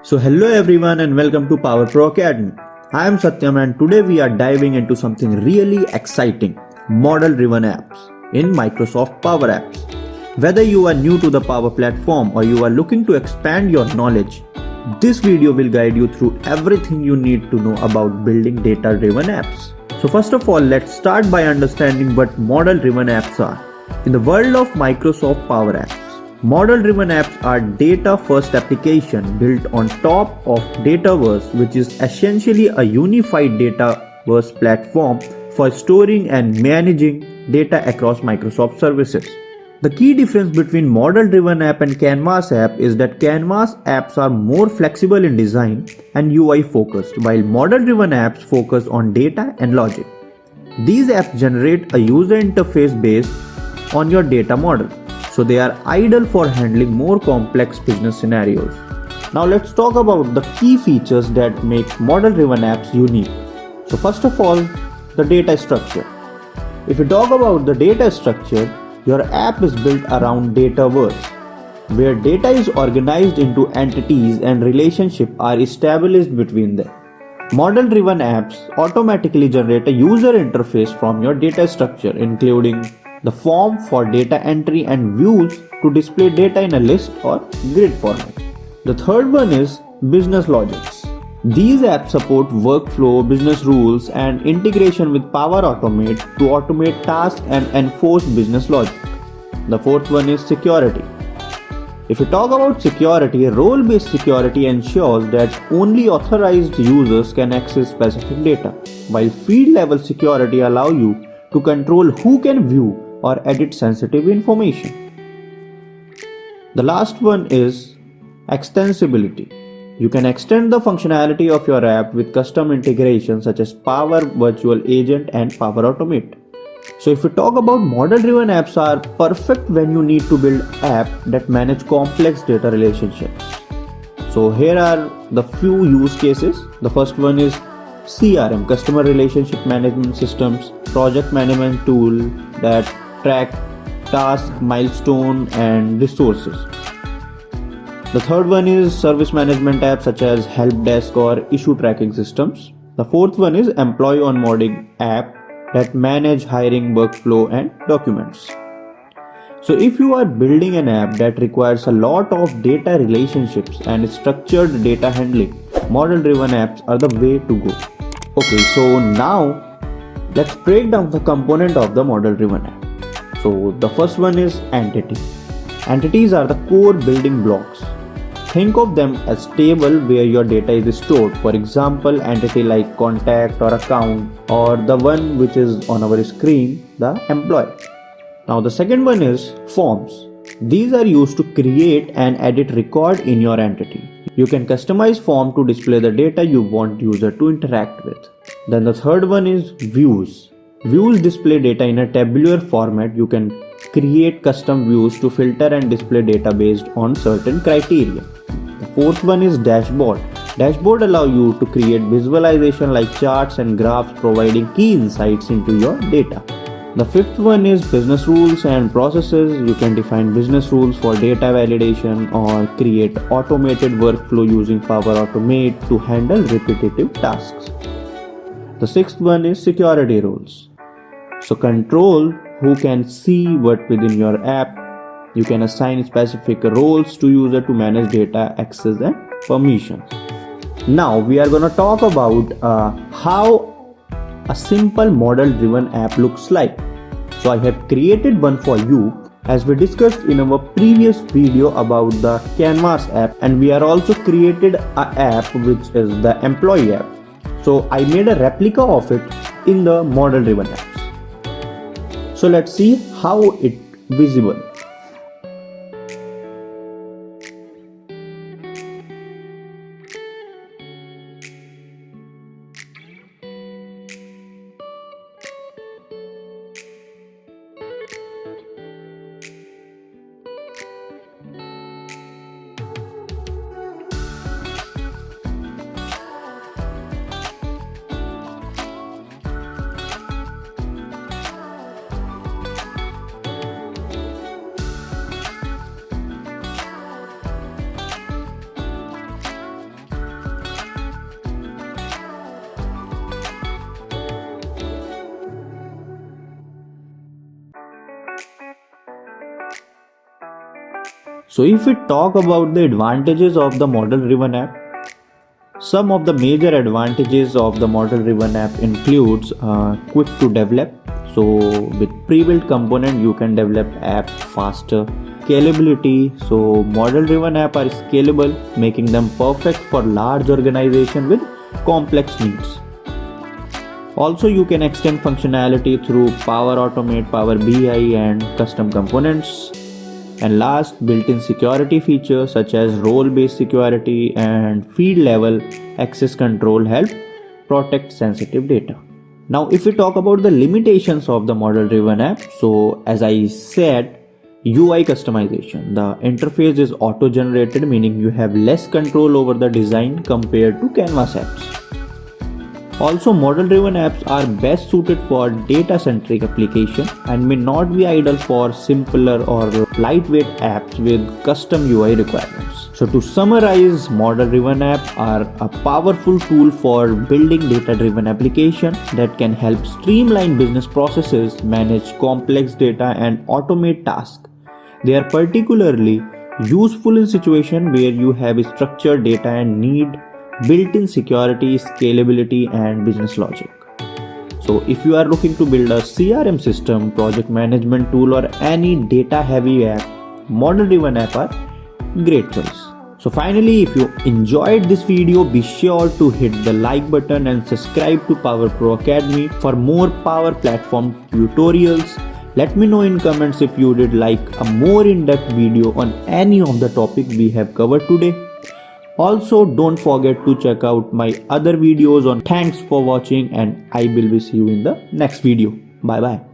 So hello everyone and welcome to Power Pro Academy. I am Satyam and today we are diving into something really exciting, model-driven apps in Microsoft Power Apps. Whether you are new to the Power Platform or you are looking to expand your knowledge, this video will guide you through everything you need to know about building data-driven apps. So first of all, let's start by understanding what model-driven apps are. In the world of Microsoft Power Apps, model-driven apps are data-first applications built on top of Dataverse, which is essentially a unified Dataverse platform for storing and managing data across Microsoft services. The key difference between model-driven app and canvas app is that canvas apps are more flexible in design and UI focused, while model-driven apps focus on data and logic. These apps generate a user interface based on your data model, so they are ideal for handling more complex business scenarios. Now let's talk about the key features that make model-driven apps unique. So first of all, the data structure. If you talk about the data structure, your app is built around Dataverse, where data is organized into entities and relationships are established between them. Model-driven apps automatically generate a user interface from your data structure, including the form for data entry and views to display data in a list or grid format. The third one is business logics. These apps support workflow, business rules, and integration with Power Automate to automate tasks and enforce business logic. The fourth one is security. If you talk about security, role-based security ensures that only authorized users can access specific data, while field-level security allows you to control who can view or edit sensitive information. The last one is extensibility. You can extend the functionality of your app with custom integrations such as Power Virtual Agent and Power Automate. So if you talk about model-driven apps are perfect when you need to build apps that manage complex data relationships. So here are the few use cases. The first one is CRM, Customer Relationship Management Systems, project management tool that track task, milestone and resources. The third one is service management apps such as help desk or issue tracking systems. The fourth one is employee onboarding app that manage hiring workflow and documents. So if you are building an app that requires a lot of data relationships and structured data handling, model-driven apps are the way to go. Okay, so now let's break down the component of the model-driven app. So the first one is entity. Entities are the core building blocks. Think of them as table where your data is stored. For example, entity like contact or account, or the one which is on our screen, the employee. Now the second one is forms. These are used to create and edit record in your entity. You can customize form to display the data you want user to interact with. Then the third one is views. Views display data in a tabular format. You can create custom views to filter and display data based on certain criteria. The fourth one is dashboard. Dashboard allow you to create visualization like charts and graphs providing key insights into your data. The fifth one is business rules and processes. You can define business rules for data validation or create automated workflow using Power Automate to handle repetitive tasks. The sixth one is security rules. So control who can see what within your app. You can assign specific roles to user to manage data access and permissions. Now we are going to talk about how a simple model-driven app looks like. So I have created one for you as we discussed in our previous video about the Canvas app, and we are also created an app which is the employee app. So I made a replica of it in the model-driven apps. So let's see how it visible. So if we talk about the advantages of the model driven app, some of the major advantages of the model driven app includes quick to develop. So with pre-built component you can develop app faster. Scalability, so model driven app are scalable, making them perfect for large organization with complex needs. Also you can extend functionality through Power Automate, Power BI and custom components. And last, built-in security features such as role-based security and field-level access control help protect sensitive data. Now, if we talk about the limitations of the model-driven app, so as I said, UI customization. The interface is auto-generated, meaning you have less control over the design compared to Canvas apps. Also, model-driven apps are best suited for data-centric application and may not be ideal for simpler or lightweight apps with custom UI requirements. So to summarize, model-driven apps are a powerful tool for building data-driven application that can help streamline business processes, manage complex data and automate tasks. They are particularly useful in situations where you have structured data and need built-in security, scalability and business logic. So if you are looking to build a CRM system, project management tool or any data heavy app, model driven app are great choice. So finally, if you enjoyed this video, be sure to hit the like button and subscribe to Power Pro Academy for more Power Platform tutorials. Let me know in comments if you did like a more in-depth video on any of the topic we have covered today. Also, don't forget to check out my other videos on. Thanks for watching and I will see you in the next video. Bye bye.